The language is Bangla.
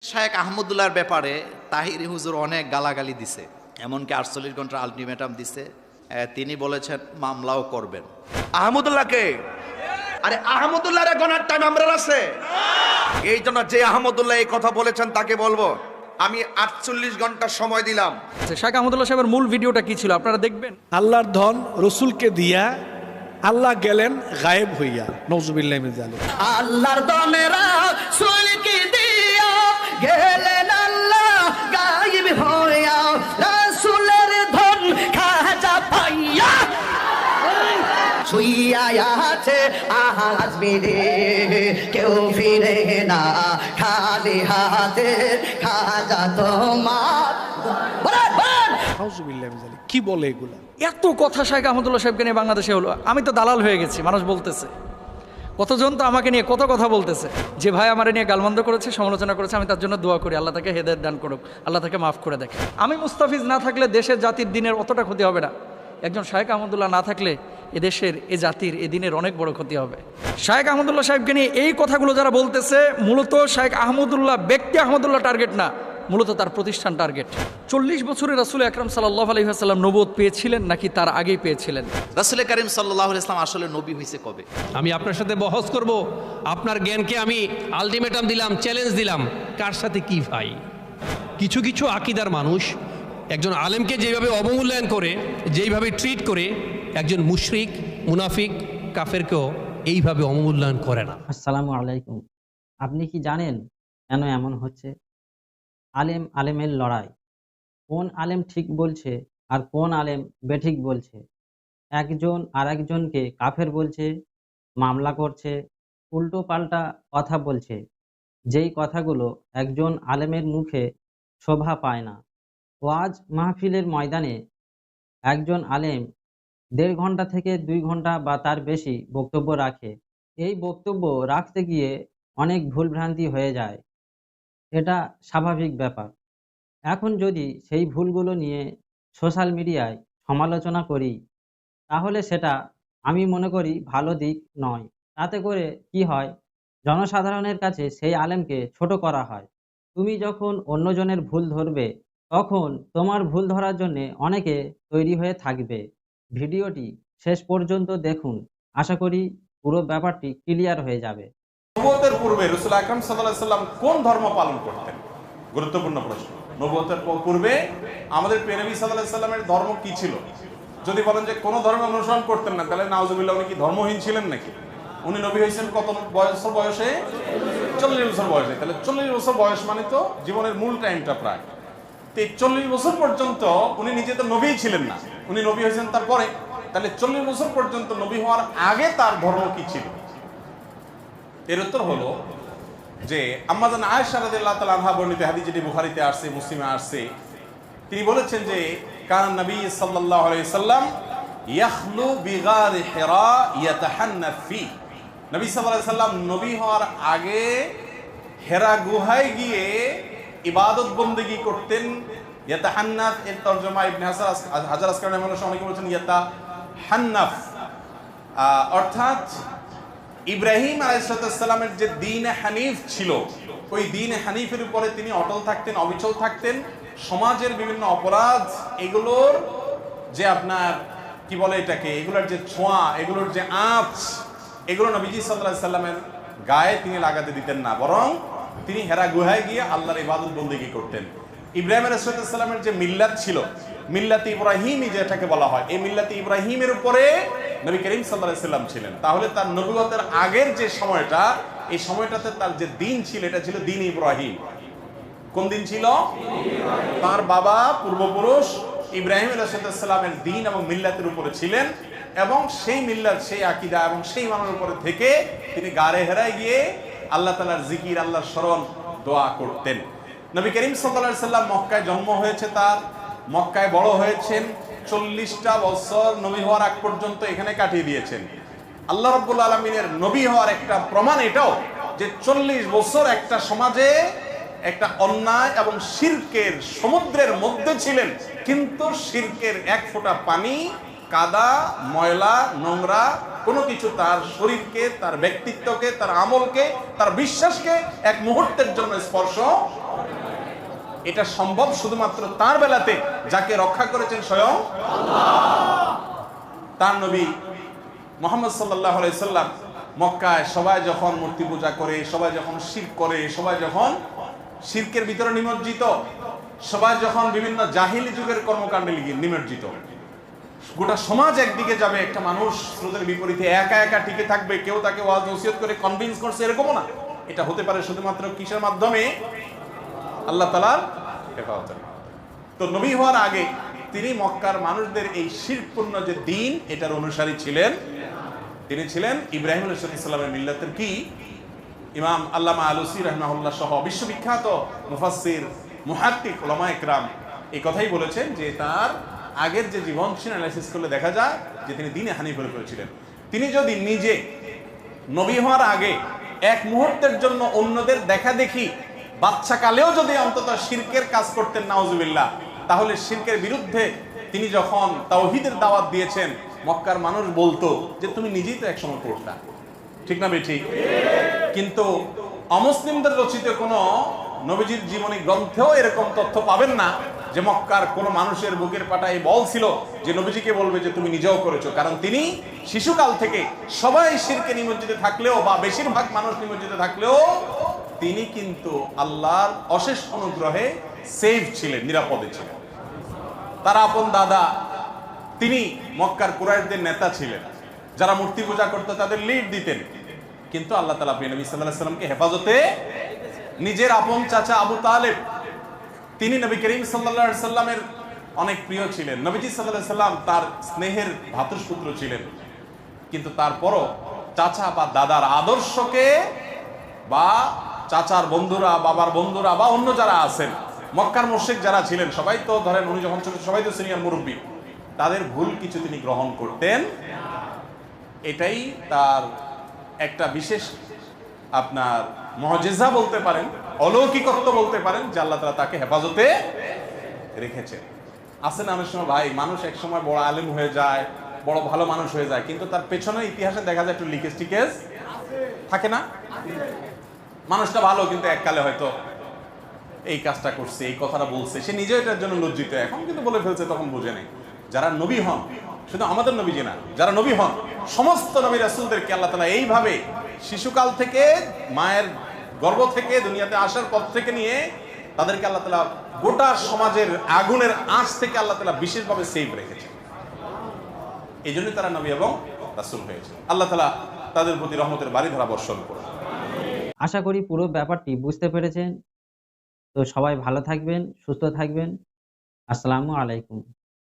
শায়েখ আহমদুল্লাহর ব্যাপারে তাহিরি হুজুর অনেক গালাগালি দিছে, এমনকি 48 ঘন্টার আলটিমেটাম দিছে। তিনি বলেছেন মামলাও করবেন। আহমদুল্লাহকে, আরে আহমদুল্লাহর গনার টাইম আমরা আছে। এই জন্য যে আহমদুল্লাহ এই কথা বলেছেন তাকে বলবো আমি 48 ঘন্টা সময় দিলাম। শেখ আহমদুল্লাহ সাহেবের মূল ভিডিওটা কি ছিল আপনারা দেখবেন। আল্লাহর ধন রসুলকে দিয়া আল্লাহ গেলেন গায়েব হইয়া, নওজুবিল্লাহি মিন যালিক। আল্লাহর দনেরা সুলকি দিয়া গেলেন আল্লাহ গায়েব হইয়া, রাসূলের ধন খাজা পাইয়া শুইয়া আছে আজ বিদে, কেউ ফিরে না খালি হাতে, খাজা তোমার নওজুবিল্লাহি মিন যালিক। কি বলে এগুলা? এত কথা শেখ আহমদুল্লাহ সাহেবকে নিয়ে বাংলাদেশে হলো, আমি তো দালাল হয়ে গেছি। মানুষ বলতেছে, কতজন তো আমাকে নিয়ে কত কথা বলতেছে, যে ভাই আমার নিয়ে গালমন্দ করেছে, সমালোচনা করেছে, আমি তার জন্য দোয়া করি, আল্লাহ তাকে হেদায়েত দান করুক, আল্লাহ তাকে মাফ করে দেখে। আমি মুস্তাফিজ না থাকলে দেশের জাতির দিনের অতটা ক্ষতি হবে না। একজন শায়েখ আহমদুল্লাহ না থাকলে এদেশের এ জাতির এ দিনের অনেক বড় ক্ষতি হবে। শায়েখ আহমদুল্লাহ সাহেবকে নিয়ে এই কথাগুলো যারা বলতেছে, মূলত শায়েখ আহমদুল্লাহ ব্যক্তি আহমদুল্লাহ টার্গেট না, মূলত তার প্রতিষ্ঠান টার্গেট। 40 বছরে রাসূল আকরাম সাল্লাল্লাহু আলাইহি ওয়াসাল্লাম নবুয়ত পেয়েছিলেন নাকি তার আগেই পেয়েছিলেন? রাসূল করিম সাল্লাল্লাহু আলাইহি ওয়াসাল্লাম আসলে নবী হয়েছে কবে? আমি আপনার সাথে বহস করব, আপনার জ্ঞানকে আমি আলটিমেটাম দিলাম, চ্যালেঞ্জ দিলাম, কার সাথে কি ভাই। কিছু কিছু আকীদার মানুষ একজন আলেমকে যেভাবে অবমূল্যায়ন করে, যেইভাবে ট্রিট করে, একজন মুশরিক, মুনাফিক, কাফেরকেও এইভাবে অবমূল্যায়ন করে না। আসসালামু আলাইকুম। আপনি কি জানেন কেন এমন হচ্ছে? আলেম আলেমের লড়াই। কোন আলেম ঠিক বলছে আর কোন আলেম বেঠিক বলছে। একজন আর একজনকে কাফের বলছে, মামলা করছে, উল্টো পাল্টা কথা বলছে। যেই কথাগুলো একজন আলেমের মুখে শোভা পায় না। ওয়াজ মাহফিলের ময়দানে একজন আলেম 1.5 ঘন্টা থেকে 2 ঘন্টা বা তার বেশি বক্তব্য রাখে। এই বক্তব্য রাখতে গিয়ে অনেক ভুলভ্রান্তি হয়ে যায়। এটা স্বাভাবিক ব্যাপার। এখন যদি সেই ভুলগুলো নিয়ে সোশ্যাল মিডিয়ায় সমালোচনা করি, তাহলে সেটা আমি মনে করি ভালো দিক নয়। তাতে করে কি হয়, জনসাধারণের কাছে সেই আলেমকে ছোট করা হয়। তুমি যখন অন্যজনের ভুল ধরবে, তখন তোমার ভুল ধরার জন্যে অনেকে তৈরি হয়ে থাকবে। ভিডিওটি শেষ পর্যন্ত দেখুন, আশা করি পুরো ব্যাপারটি ক্লিয়ার হয়ে যাবে। নবুয়তের পূর্বে রাসূল আকরাম সাল্লাল্লাহু আলাইহি সাল্লাম কোন ধর্ম পালন করতেন? গুরুত্বপূর্ণ প্রশ্ন। নবুয়তের পূর্বে আমাদের প্রিয় নবী সাল্লাল্লাহু আলাইহি সাল্লামের ধর্ম কি ছিল? যদি বলেন যে কোন ধর্ম অনুসরণ করতেন না, তাহলে নাউজুবিল্লাহ, উনি কি ধর্মহীন ছিলেন নাকি? উনি নবী হয়েছেন কত বয়সে? 40 বছর বয়সে। তাহলে 40 বছর বয়স মানে তো জীবনের মূল টাইমটা প্রায়। তো 40 বছর পর্যন্ত উনি নিজে তো নবীই ছিলেন না, উনি নবী হয়েছেন তারপরে। তাহলে 40 বছর পর্যন্ত নবী হওয়ার আগে তার ধর্ম কি ছিল? এর উত্তর হলো যে আম্মা জান আয়েশা রাদিয়াল্লাহু তাআলা আনহা বর্ণিত হাদিস, যেটি বুখারীতে আসছে, মুসলিমে আসছে, তিনি বলেছেন যে কান নবী সাল্লাল্লাহু আলাইহি সাল্লাম ইয়াখলু বিগার হিরা ইয়াতাহান্নাফ ফি। নবী সাল্লাল্লাহু আলাইহি সাল্লাম নবী হওয়ার আগে হেরা গুহায় গিয়ে ইবাদত বন্দেগী করতেন। ইয়াতাহান্নাফ এর তরজমা ইবনে হাজার আসকালানি মানুষ অনেকে বলেছেন ইয়াতাহান্নাফ, অর্থাৎ ইব্রাহিম আলাইহিস সালামের যে দ্বীনে হানিফ ছিল, ওই দ্বীনে হানিফের উপরে তিনি অটল থাকতেন, অবিচল থাকতেন। সমাজের বিভিন্ন অপরাধ, এগুলোর যে আপনার কি বলে এটাকে, এগুলোর যে ছোঁয়া, এগুলোর যে আঁচ, এগুলো নবীজি সাল্লাল্লাহু আলাইহি সাল্লামের গায়ে তিনি লাগাতে দিতেন না, বরং তিনি হেরা গুহায় গিয়ে আল্লাহর ইবাদত বন্দেগী করতেন। ইব্রাহিম আলাইহিস সালামের যে মিল্লাত ছিল, মিল্লাতে ইব্রাহিমী যেটাকে বলা হয়, এই মিল্লাতে ইব্রাহিমের উপরে নবী করিম সাল্লাল্লাহু আলাইহি সাল্লাম ছিলেন। তাহলে তার নবুয়তের আগের যে সময়টা, এই সময়টাতে তার যে দিন ছিল, এটা ছিল দিন ইব্রাহিম। কোন দিন ছিল? তার বাবা পূর্বপুরুষ ইব্রাহিম আলাইহিস সালামের দিন এবং মিল্লাতের উপরে ছিলেন, এবং সেই মিল্লাত, সেই আকীদা এবং সেই মানের উপরে থেকে তিনি গারে হেরায় গিয়ে আল্লাহ তাআলার জিকির, আল্লাহর স্মরণ, দোয়া করতেন। নবী করিম সাল্লাল্লাহু আলাইহি সাল্লাম মক্কায় জন্ম হয়েছে তার, মক্কায় বড় হয়েছেন, 40টা বছর নবী হওয়ার আগ পর্যন্ত এখানে কাটিয়ে দিয়েছেন। আল্লাহ রাব্বুল আলামিনের নবী হওয়ার একটা প্রমাণ এটাও যে 40 বছর একটা সমাজে একটা অন্যায় এবং শিরকের সমুদ্রের মধ্যে ছিলেন, কিন্তু শিরকের এক ফোঁটা পানি, কাদা, ময়লা, নোংরা কোনো কিছু তার শরীরকে, তার ব্যক্তিত্বকে, তার আমলকে, তার বিশ্বাসকে এক মুহূর্তের জন্য স্পর্শ এটা সম্ভব শুধুমাত্র তার বেলাতে যাকে রক্ষা করেছেন স্বয়ং তার নবী মুহাম্মদ সাল্লাল্লাহু আলাইহি সাল্লাম। মক্কায় সবাই যখন মূর্তি পূজা করে, সবাই যখন শিরক করে, সবাই যখন শিরকের ভিতরে নিমজ্জিত, সবাই যখন বিভিন্ন জাহিলি যুগের কর্মকাণ্ডে নিমজ্জিত, গোটা সমাজ একদিকে যাবে, একটা মানুষ স্রোতের বিপরীতে একা একা টিকে থাকবে, কেউ তাকে ওয়াজ নসিহত করে কনভিন্স করছে, এরকমও না। এটা হতে পারে শুধুমাত্র কিসের মাধ্যমে? আল্লাহ তাআলার হেফাজতের। তো নবী হওয়ার আগে তিনি মক্কার মানুষদের এই শিরকপূর্ণ যে দিন, এটার অনুসারী ছিলেন। তিনি ছিলেন ইব্রাহিম আলাইহিস সালামের মিল্লাতের কি ইমাম আল্লামা আলুসি রাহমাহুল্লাহ সহ বিশ্ববিখ্যাত মুফাসসির মুহাক্কিক উলামা ইকরাম এই কথাই বলেছেন যে তার আগের যে জীবন ছিল অ্যানালাইসিস করলে দেখা যায় যে তিনি দ্বীনে হানিফ করেছিলেন। তিনি যদি নিজে নবী হওয়ার আগে এক মুহূর্তের জন্য অন্যদের দেখা দেখি বাচ্চা কালেও যদি অন্তত শিরকের কাজ করতেন, নাউজুবিল্লাহ, তাহলে শিরকের বিরুদ্ধে তিনি যখন তাওহীদের দাওয়াত দিয়েছেন, মক্কার মানুষ বলতো যে তুমি নিজেই তো একসময় করতা, ঠিক না বেঠিক? কিন্তু অমুসলিমদের রচিত কোনো নবীজির জীবনী গ্রন্থেও এরকম তথ্য পাবেন না যে মক্কার কোনো মানুষের বুকের পাটায় বল ছিল যে নবীজিকে বলবে যে তুমি নিজেও করেছো। কারণ তিনি শিশুকাল থেকে সবাই শিরকে নিমজ্জিত থাকলেও বা বেশিরভাগ মানুষ নিমজ্জিত থাকলেও তিনি কিন্তু আল্লাহর অশেষ অনুগ্রহে সেফ ছিলেন, নিরাপদে ছিলেন। তার আপন দাদা তিনি মক্কার কুরাইশদের নেতা ছিলেন, যারা মূর্তি পূজা করতো তাদের লিড দিতেন। কিন্তু আল্লাহ তাআলা নবী সাল্লাল্লাহু আলাইহি ওয়াসাল্লামকে হেফাজতে নিজের আপন চাচা আবু তালেব, তিনি নবী করিম সাল্লাল্লাহু আলাইহি ওয়াসাল্লামের অনেক প্রিয় ছিলেন। নবীজি সাল্লাল্লাহু আলাইহি ওয়াসাল্লাম তার স্নেহের ভ্রাতুষ্পুত্র ছিলেন। কিন্তু তারপরও চাচা বা দাদার আদর্শকে বা চাচার বন্ধুরা, বাবার বন্ধুরা বা অন্য যারা আছেন, মক্কার মুশরিক যারা ছিলেন, সবাই তো ধরেন উনি যখন ছোট সবাই তো সিনিয়র মুরব্বী, তাদের ভুল কিছু তিনি গ্রহণ করতেন। এটাই তার একটা বিশেষ আপনার মুজিজা বলতে পারেন, অলৌকিকত্ব বলতে পারেন, যে আল্লাহ তাআলা তাকে হেফাজতে রেখেছেন। আছে না অনেক সময় ভাই, মানুষ এক সময় বড় আলেম হয়ে যায়, বড় ভালো মানুষ হয়ে যায়, কিন্তু তার পেছনে ইতিহাসে দেখা যায় একটু লিকেজ টিকেজ থাকে না? মানুষটা ভালো কিন্তু এককালে হয়তো এই কাজটা করছে, এই কথাটা বলছে, সে নিজেও এটার জন্য লজ্জিত, এখন কিন্তু বলে ফেলছে, তখন বুঝে নেই। যারা নবী হন, শুধু আমাদের নবীজি না, যারা নবী হন সমস্ত নবী রাসূলদেরকে আল্লাহ তাআলা এইভাবে শিশুকাল থেকে, মায়ের গর্ভ থেকে, দুনিয়াতে আসার পর থেকে নিয়ে তাদেরকে আল্লাহ তাআলা গোটা সমাজের আগুনের আঁচ থেকে আল্লাহ তাআলা বিশেষভাবে সেভ রেখেছেন। এই জন্যই তারা নবী এবং রাসূল হয়েছে। আল্লাহ তাআলা তাদের প্রতি রহমতের বারিধারা বর্ষণ করুন। আশা করি পুরো ব্যাপারটি বুঝতে পেরেছেন। তো সবাই ভালো থাকবেন, সুস্থ থাকবেন। আসসালামু আলাইকুম।